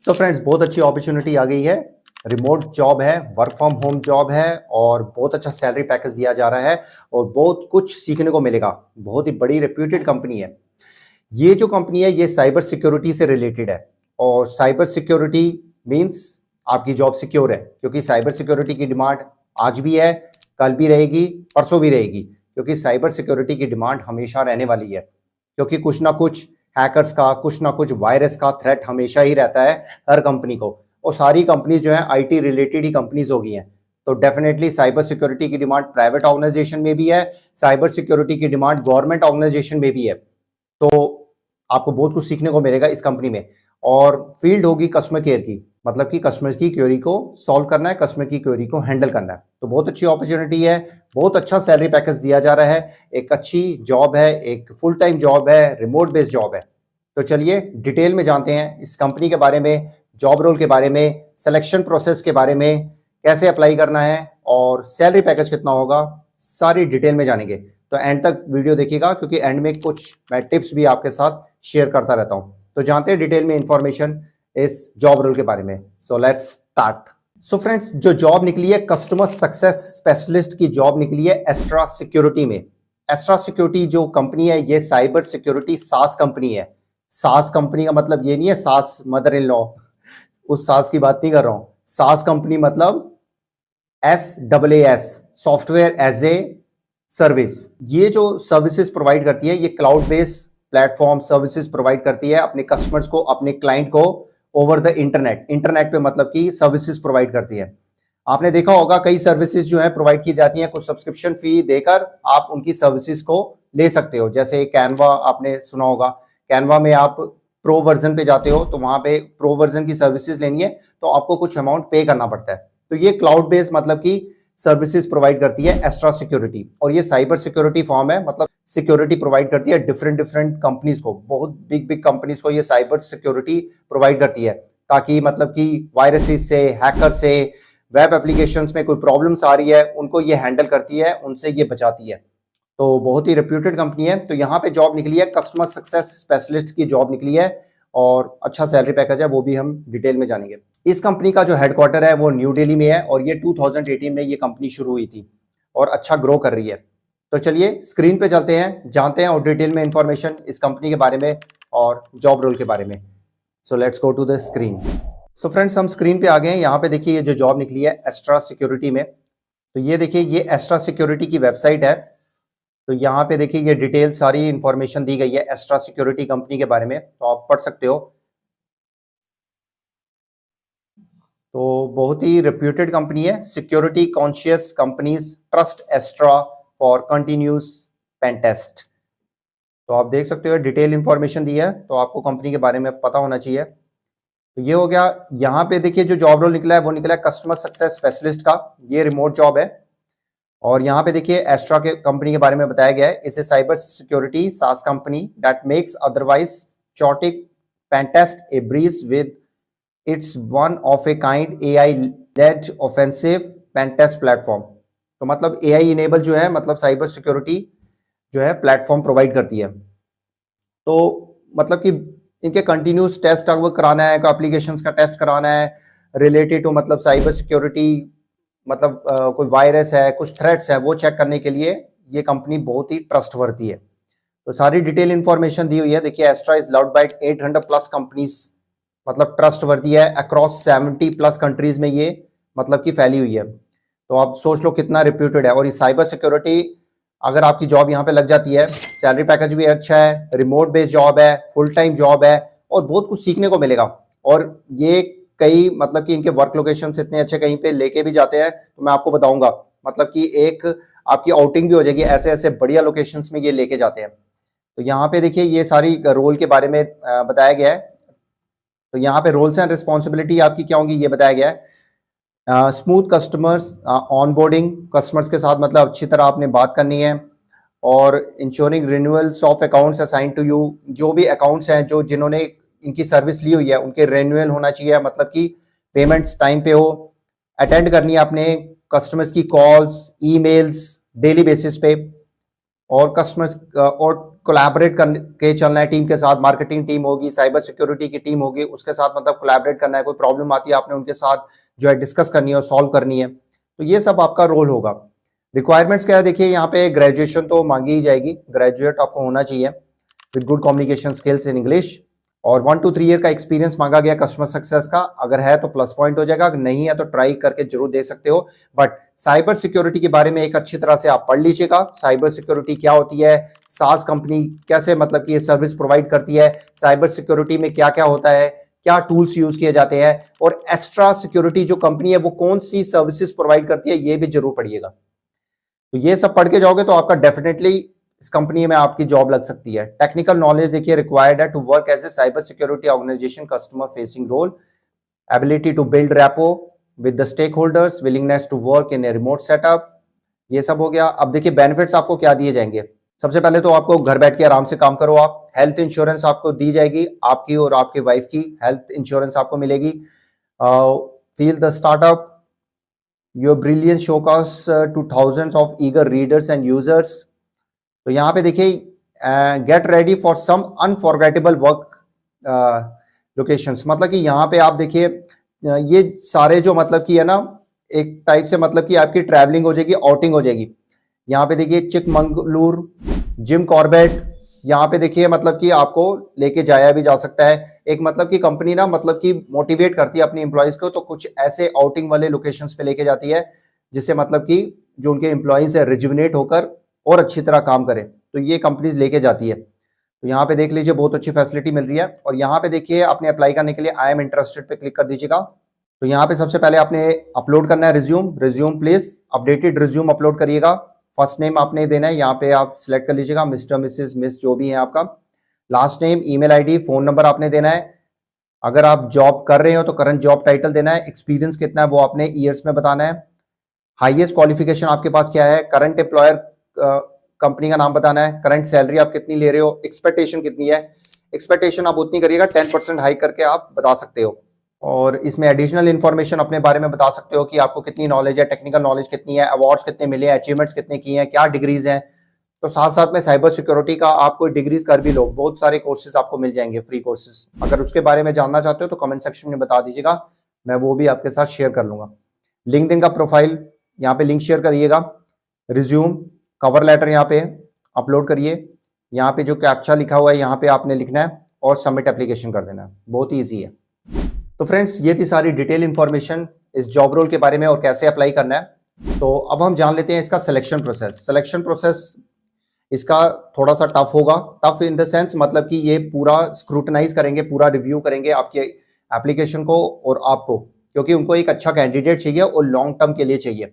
So friends, बहुत अच्छी opportunity आ गई है। रिमोट जॉब है, वर्क फ्रॉम होम जॉब है और बहुत अच्छा सैलरी पैकेज दिया जा रहा है और बहुत कुछ सीखने को मिलेगा। बहुत ही बड़ी रेप्यूटेड कंपनी है। ये जो कंपनी है ये साइबर सिक्योरिटी से रिलेटेड है और साइबर सिक्योरिटी मींस आपकी जॉब सिक्योर है, क्योंकि साइबर सिक्योरिटी की डिमांड आज भी है, कल भी रहेगी, परसों भी रहेगी, क्योंकि साइबर सिक्योरिटी की डिमांड हमेशा रहने वाली है। क्योंकि कुछ ना कुछ हैकर्स का, कुछ ना कुछ वायरस का थ्रेट हमेशा ही रहता है हर कंपनी को, और सारी कंपनीज जो है आईटी रिलेटेड ही कंपनीज हो गई हैं। तो डेफिनेटली साइबर सिक्योरिटी की डिमांड प्राइवेट ऑर्गेनाइजेशन में भी है, साइबर सिक्योरिटी की डिमांड गवर्नमेंट ऑर्गेनाइजेशन में भी है। तो आपको बहुत कुछ सीखने को मिलेगा इस कंपनी में। और फील्ड होगी कस्टमर केयर की, मतलब कि कस्टमर की क्वेरी को सॉल्व करना है, कस्टमर की क्वेरी को हैंडल करना है। तो बहुत अच्छी अपॉर्चुनिटी है, बहुत अच्छा सैलरी पैकेज दिया जा रहा है, एक अच्छी जॉब है, एक फुल टाइम जॉब है, रिमोट बेस्ड जॉब है। तो चलिए डिटेल में जानते हैं इस कंपनी के बारे में, जॉब रोल के बारे में, सिलेक्शन प्रोसेस के बारे में, कैसे अप्लाई करना है और सैलरी पैकेज कितना होगा, सारी डिटेल में जानेंगे। तो एंड तक वीडियो देखिएगा, क्योंकि एंड में कुछ मैं टिप्स भी आपके साथ शेयर करता रहता हूं। तो जानते हैं डिटेल में इंफॉर्मेशन इस जॉब रोल के बारे में। So let's start. So friends, जो जॉब निकली है कस्टमर सक्सेस स्पेशलिस्ट की जॉब निकली है एस्ट्रा सिक्योरिटी में। एस्ट्रा सिक्योरिटी जो कंपनी है ये साइबर सिक्योरिटी सास कंपनी है। सास कंपनी का मतलब ये नहीं है सास मदर इन लॉ, उस सास की बात नहीं कर रहा हूं। सास कंपनी मतलब SaaS, software as a service. ये जो सर्विसेज प्रोवाइड करती है ये cloud based platform services provide करती है अपने कस्टमर्स को, अपने क्लाइंट को ओवर द इंटरनेट पे, मतलब कि सर्विसेज प्रोवाइड करती है। आपने देखा होगा कई सर्विसेज जो है प्रोवाइड की जाती हैं, कुछ सब्सक्रिप्शन फी देकर आप उनकी सर्विसेज को ले सकते हो। जैसे कैनवा आपने सुना होगा, कैनवा में आप प्रो वर्जन पे जाते हो तो वहां पे प्रो वर्जन की सर्विसेज लेनी है तो आपको कुछ अमाउंट पे करना पड़ता है। तो ये क्लाउड बेस्ड मतलब कि सर्विसेज प्रोवाइड करती है एस्ट्रा सिक्योरिटी, और ये साइबर सिक्योरिटी फॉर्म है, मतलब सिक्योरिटी प्रोवाइड करती है डिफरेंट कंपनीज को, बहुत बिग कंपनीज को ये साइबर सिक्योरिटी प्रोवाइड करती है, ताकि मतलब कि वायरसेस से, हैकर से, वेब एप्लीकेशंस में कोई प्रॉब्लम्स आ रही है उनको ये हैंडल करती है, उनसे ये बचाती है। तो बहुत ही रेप्यूटेड कंपनी है। तो यहाँ पे जॉब निकली है कस्टमर सक्सेस स्पेशलिस्ट की जॉब निकली है और अच्छा सैलरी पैकेज है, वो भी हम डिटेल में जानेंगे। इस कंपनी का जो हेडक्वार्टर है वो न्यू दिल्ली में है और ये 2018 में ये कंपनी शुरू हुई थी और अच्छा ग्रो कर रही है। तो चलिए स्क्रीन पे चलते हैं, जानते हैं और डिटेल में इंफॉर्मेशन इस कंपनी के बारे में और जॉब रोल के बारे में। So let's go to the screen. So friends, हम स्क्रीन पे आ गए हैं। यहाँ पे देखिए ये जो जॉब निकली है एस्ट्रा सिक्योरिटी में, तो ये देखिए ये एस्ट्रा सिक्योरिटी की वेबसाइट है। तो यहाँ पे देखिए ये डिटेल सारी इंफॉर्मेशन दी गई है एस्ट्रा सिक्योरिटी कंपनी के बारे में, तो आप पढ़ सकते हो। तो बहुत ही रेप्यूटेड कंपनी है, security conscious companies trust Astra for continuous pen test. तो आप देख सकते हो डिटेल इंफॉर्मेशन दी है, तो आपको कंपनी के बारे में पता होना चाहिए। तो ये हो गया। यहाँ पे देखिए जो जॉब रोल निकला है वो निकला है कस्टमर सक्सेस स्पेशलिस्ट का, ये रिमोट जॉब है। और यहाँ पे देखिए एस्ट्रा के कंपनी के बारे में बताया गया है, it's a cyber security SaaS company that makes otherwise chaotic pen test a breeze with its one of a kind AI led offensive pen test platform. तो मतलब AI इनेबल जो है, मतलब साइबर सिक्योरिटी जो है प्लेटफॉर्म प्रोवाइड करती है। तो मतलब कि इनके कंटिन्यूस टेस्ट अगर कराना है, एप्लीकेशंस का टेस्ट कराना है रिलेटेड टू मतलब साइबर सिक्योरिटी, मतलब कोई वायरस है, कुछ थ्रेट्स है, वो चेक करने के लिए ये कंपनी बहुत ही ट्रस्टवर्दी है। तो सारी डिटेल इंफॉर्मेशन दी हुई है। देखिए Astra is loved by 800 plus companies, मतलब ट्रस्टवर्दी है, अक्रॉस 70 प्लस कंट्रीज में ये मतलब कि फैली हुई है। तो आप सोच लो कितना रिप्यूटेड है। और ये साइबर सिक्योरिटी अगर आपकी जॉब यहाँ पे लग जाती है, सैलरी पैकेज भी अच्छा है, रिमोट बेस्ड जॉब है, फुल टाइम जॉब है और बहुत कुछ सीखने को मिलेगा। और ये कई मतलब कि इनके वर्क लोकेशन इतने अच्छे कहीं पे लेके भी जाते हैं, तो मैं आपको बताऊंगा, मतलब कि एक आपकी आउटिंग भी हो जाएगी, ऐसे ऐसे बढ़िया लोकेशंस में ये लेके जाते हैं। तो यहाँ पे देखिए ये सारी रोल के बारे में बताया गया है। तो यहाँ पे रोल्स एंड रिस्पॉन्सिबिलिटी आपकी क्या होंगी ये बताया गया है। स्मूथ कस्टमर्स ऑनबोर्डिंग, कस्टमर्स के साथ मतलब अच्छी तरह आपने बात करनी है। और ensuring renewals of accounts assign to you, जो भी अकाउंट्स हैं जो जिन्होंने इनकी सर्विस ली हुई है उनके रिन्यूअल होना चाहिए, मतलब कि पेमेंट्स टाइम पे हो। अटेंड करनी है आपने कस्टमर्स की कॉल्स, ईमेल्स डेली बेसिस पे। और कस्टमर्स और कोलैबोरेट करके चलना है टीम के साथ, मार्केटिंग टीम होगी, साइबर सिक्योरिटी की टीम होगी, उसके साथ मतलब कोलैबोरेट करना है, कोई प्रॉब्लम आती है आपने उनके साथ जो है डिस्कस करनी है और सॉल्व करनी है, तो ये सब आपका रोल होगा। रिक्वायरमेंट्स क्या है, देखिए यहाँ पे ग्रेजुएशन तो मांगी ही जाएगी, ग्रेजुएट आपको होना चाहिए with good communication skills in English, और 1 to 3 ईयर का एक्सपीरियंस मांगा गया कस्टमर सक्सेस का, अगर है तो प्लस पॉइंट हो जाएगा, अगर नहीं है तो ट्राई करके जरूर दे सकते हो। बट साइबर सिक्योरिटी के बारे में एक अच्छी तरह से आप पढ़ लीजिएगा, साइबर सिक्योरिटी क्या होती है, सास कंपनी कैसे मतलब कि ये सर्विस प्रोवाइड करती है, साइबर सिक्योरिटी में क्या क्या होता है, क्या टूल्स यूज किए जाते हैं, और एक्स्ट्रा सिक्योरिटी जो कंपनी है वो कौन सी सर्विसेज प्रोवाइड करती है, ये भी जरूर पढ़िएगा। तो ये सब पढ़ के जाओगे तो आपका डेफिनेटली इस कंपनी में आपकी जॉब लग सकती है। टेक्निकल नॉलेज देखिए रिक्वायर्ड है to work as a cyber security organization, customer facing role, ability to build rapport with the stakeholders, willingness to work in a remote setup, ये सब हो गया। अब देखिए बेनिफिट्स आपको क्या दिए जाएंगे। सबसे पहले तो आपको घर बैठ के आराम से काम करो आप, हेल्थ इंश्योरेंस आपको दी जाएगी, आपकी और आपके वाइफ की हेल्थ इंश्योरेंस आपको मिलेगी। Feel the startup, your brilliance showcase to thousands of eager readers and users. तो यहाँ पे देखिए get ready for some unforgettable work locations, मतलब कि यहाँ पे आप देखिए ये सारे जो मतलब कि है ना एक टाइप से मतलब कि आपकी ट्रैवलिंग हो जाएगी, आउटिंग हो जाएगी। यहाँ पे देखिए चिकमंगलुर, जिम कॉर्बेट, यहाँ पे देखिए मतलब कि आपको लेके जाया भी जा सकता है। एक मतलब कि कंपनी ना मतलब कि मोटिवेट करती है अपनी एम्प्लॉयज को, तो कुछ ऐसे आउटिंग वाले लोकेशंस पे लेके जाती है जिससे मतलब कि जो उनके एम्प्लॉयज है रिजुविनेट होकर और अच्छी तरह काम करें, तो ये कंपनीज लेके जाती है। तो यहाँ पे देख लीजिए बहुत अच्छी फैसिलिटी मिल रही है। और यहाँ पे देखिए आपने अप्लाई करने के लिए आई एम इंटरेस्टेड पे क्लिक कर दीजिएगा। तो यहाँ पे सबसे पहले आपने अपलोड करना है resume please, updated resume upload करिएगा। फर्स्ट नेम आपने देना है, यहाँ पे आप सिलेक्ट कर लीजिएगा, मिस्टर मिसेस मिस जो भी है आपका। Last name, email ID, phone number आपने देना है। अगर आप जॉब कर रहे हो तो करंट जॉब टाइटल देना है। एक्सपीरियंस कितना है वो आपने ईयर्स में बताना है। हाईएस्ट क्वालिफिकेशन आपके पास क्या है, करंट एम्प्लॉयर कंपनी का नाम बताना है। करंट सैलरी आप कितनी ले रहे हो, एक्सपेक्टेशन कितनी है, एक्सपेक्टेशन आप उतनी करिएगा, 10% हाइक करके आप बता सकते हो। और इसमें एडिशनल इन्फॉर्मेशन अपने बारे में बता सकते हो कि आपको कितनी नॉलेज है, टेक्निकल नॉलेज कितनी है, अवार्ड्स कितने मिले, अचीवमेंट्स कितने किए हैं, क्या डिग्रीज हैं। तो साथ साथ में साइबर सिक्योरिटी का आप कोई डिग्रीज कर भी लो, बहुत सारे कोर्सेज आपको मिल जाएंगे, फ्री कोर्सेज। अगर उसके बारे में जानना चाहते हो तो कमेंट सेक्शन में बता दीजिएगा, मैं वो भी आपके साथ शेयर कर लूंगा। लिंक्डइन का प्रोफाइल, यहाँ पे लिंक शेयर करिएगा। रिज्यूम, कवर लेटर यहाँ पे अपलोड करिए। यहाँ पे जो कैप्चा लिखा हुआ है यहाँ पे आपने लिखना है और सबमिट एप्लीकेशन कर देना है, बहुत ईजी है। तो फ्रेंड्स ये थी सारी डिटेल इंफॉर्मेशन इस जॉब रोल के बारे में और कैसे अप्लाई करना है। तो अब हम जान लेते हैं इसका सिलेक्शन प्रोसेस। सिलेक्शन प्रोसेस इसका थोड़ा सा टफ होगा, टफ इन द सेंस मतलब कि ये पूरा स्क्रूटनाइज करेंगे, पूरा रिव्यू करेंगे आपके एप्लीकेशन को और आपको, क्योंकि उनको एक अच्छा कैंडिडेट चाहिए और लॉन्ग टर्म के लिए चाहिए।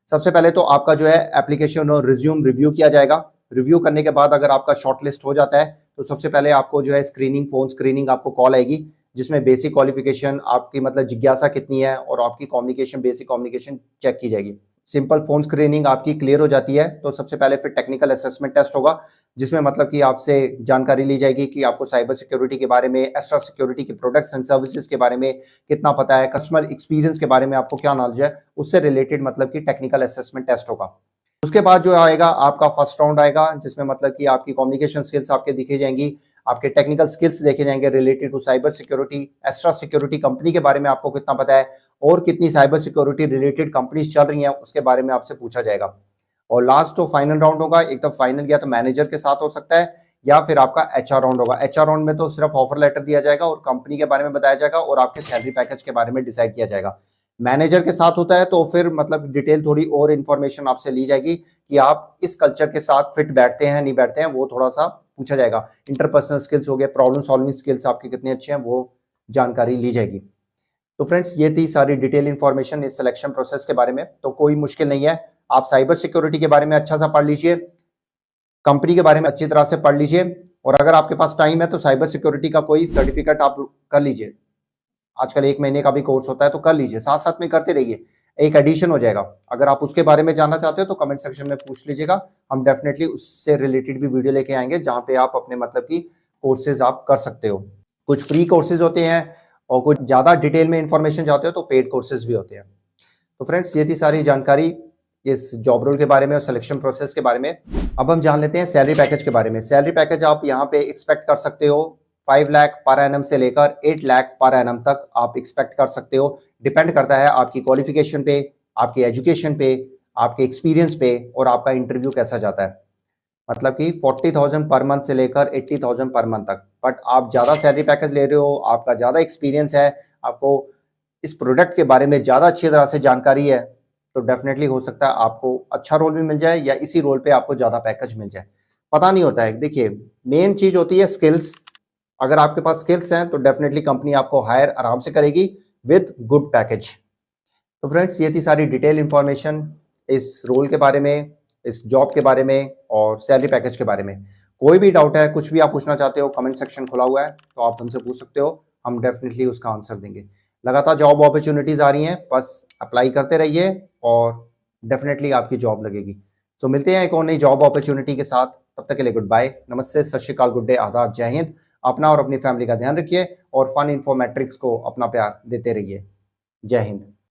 सबसे पहले तो आपका जो है एप्लीकेशन और रिज्यूम रिव्यू किया जाएगा। रिव्यू करने के बाद अगर आपका शॉर्टलिस्ट हो जाता है तो सबसे पहले आपको जो है स्क्रीनिंग, फोन स्क्रीनिंग आपको कॉल आएगी, जिसमें बेसिक क्वालिफिकेशन आपकी मतलब जिज्ञासा कितनी है और आपकी कम्युनिकेशन, बेसिक कम्युनिकेशन चेक की जाएगी। सिंपल फोन स्क्रीनिंग आपकी क्लियर हो जाती है तो सबसे पहले फिर टेक्निकल असेसमेंट टेस्ट होगा, जिसमें मतलब कि आपसे जानकारी ली जाएगी कि आपको साइबर सिक्योरिटी के बारे में, एक्स्ट्रा सिक्योरिटी के प्रोडक्ट्स एंड सर्विसेज के बारे में कितना पता है, कस्टमर एक्सपीरियंस के बारे में आपको क्या नॉलेज है, उससे रिलेटेड मतलब कि टेक्निकल असेसमेंट टेस्ट होगा। उसके बाद जो आएगा आपका फर्स्ट राउंड आएगा, जिसमें मतलब कि आपकी कम्युनिकेशन स्किल्स आपके दिखे जाएंगी, आपके टेक्निकल स्किल्स देखे जाएंगे related to cyber security, Astra security company के बारे में आपको कितना पता है और कितनी साइबर सिक्योरिटी रिलेटेड कंपनीज चल रही हैं उसके बारे में आपसे पूछा जाएगा। और लास्ट और फाइनल राउंड होगा, एक तो फाइनल या तो मैनेजर के साथ हो सकता है या फिर आपका एचआर राउंड होगा। एचआर राउंड में तो सिर्फ ऑफर लेटर दिया जाएगा और कंपनी के बारे में बताया जाएगा और आपके सैलरी पैकेज के बारे में डिसाइड किया जाएगा। मैनेजर के साथ होता है तो फिर मतलब डिटेल थोड़ी और इन्फॉर्मेशन आपसे ली जाएगी कि आप इस कल्चर के साथ फिट बैठते हैं नहीं बैठते हैं, वो थोड़ा सा पूछा जाएगा। इंटरपर्सनल स्किल्स हो गए, प्रॉब्लम सॉल्विंग स्किल्स आपके कितने अच्छे हैं, वो जानकारी ली जाएगी। तो फ्रेंड्स ये थी सारी डिटेल इन्फॉर्मेशन इस सिलेक्शन प्रोसेस के बारे में। तो कोई मुश्किल नहीं है, आप साइबर सिक्योरिटी के बारे में अच्छा सा पढ़ लीजिए, कंपनी के बारे में अच्छी तरह से पढ़ लीजिए, और अगर आपके पास टाइम है तो साइबर सिक्योरिटी का कोई सर्टिफिकेट आप कर लीजिए। आजकल 1 महीने का भी कोर्स होता है तो कर लीजिए, साथ साथ में करते रहिए, एक एडिशन हो जाएगा। अगर आप उसके बारे में जानना चाहते हो तो कमेंट सेक्शन में पूछ लीजिएगा, हम डेफिनेटली उससे रिलेटेड भी वीडियो लेके आएंगे जहां पे आप अपने मतलब की कोर्सेज आप कर सकते हो। कुछ फ्री कोर्सेज होते हैं और कुछ ज्यादा डिटेल में इंफॉर्मेशन चाहते हो तो पेड कोर्सेज भी होते हैं। तो फ्रेंड्स ये थी सारी जानकारी इस जॉब रोल के बारे में और सिलेक्शन प्रोसेस के बारे में। अब हम जान लेते हैं सैलरी पैकेज के बारे में। सैलरी पैकेज आप यहाँ पे एक्सपेक्ट कर सकते हो 5 लाख पर एनम से लेकर 8 लाख पर एनम तक आप एक्सपेक्ट कर सकते हो। डिपेंड करता है आपकी क्वालिफिकेशन पे, आपकी एजुकेशन पे, आपके एक्सपीरियंस पे और आपका इंटरव्यू कैसा जाता है। मतलब कि 40,000 पर मंथ से लेकर 80,000 पर मंथ तक। बट आप ज़्यादा सैलरी पैकेज ले रहे हो, आपका ज़्यादा एक्सपीरियंस है, आपको इस प्रोडक्ट के बारे में ज़्यादा अच्छी तरह से जानकारी है, तो डेफिनेटली हो सकता है आपको अच्छा रोल भी मिल जाए या इसी रोल पे आपको ज़्यादा पैकेज मिल जाए, पता नहीं होता है। देखिए, मेन चीज़ होती है स्किल्स। अगर आपके पास स्किल्स हैं तो डेफिनेटली कंपनी आपको हायर आराम से करेगी विद गुड पैकेज। तो फ्रेंड्स, ये थी सारी डिटेल इंफॉर्मेशन इस रोल के बारे में, इस जॉब के बारे में और सैलरी पैकेज के बारे में। कोई भी डाउट है, कुछ भी आप पूछना चाहते हो, कमेंट सेक्शन खुला हुआ है, तो आप हमसे पूछ सकते हो, हम डेफिनेटली उसका आंसर देंगे। लगातार जॉब अपॉर्चुनिटीज आ रही हैं, बस अप्लाई करते रहिए और डेफिनेटली आपकी जॉब लगेगी। तो मिलते हैं एक और नई जॉब अपॉर्चुनिटी के साथ। तब तक के लिए गुड बाय, नमस्ते, सत श्री अकाल, गुड डे, आदाब, जय हिंद। अपना और अपनी फैमिली का ध्यान रखिए और फन इन्फॉर्मेट्रिक्स को अपना प्यार देते रहिए। जय हिंद।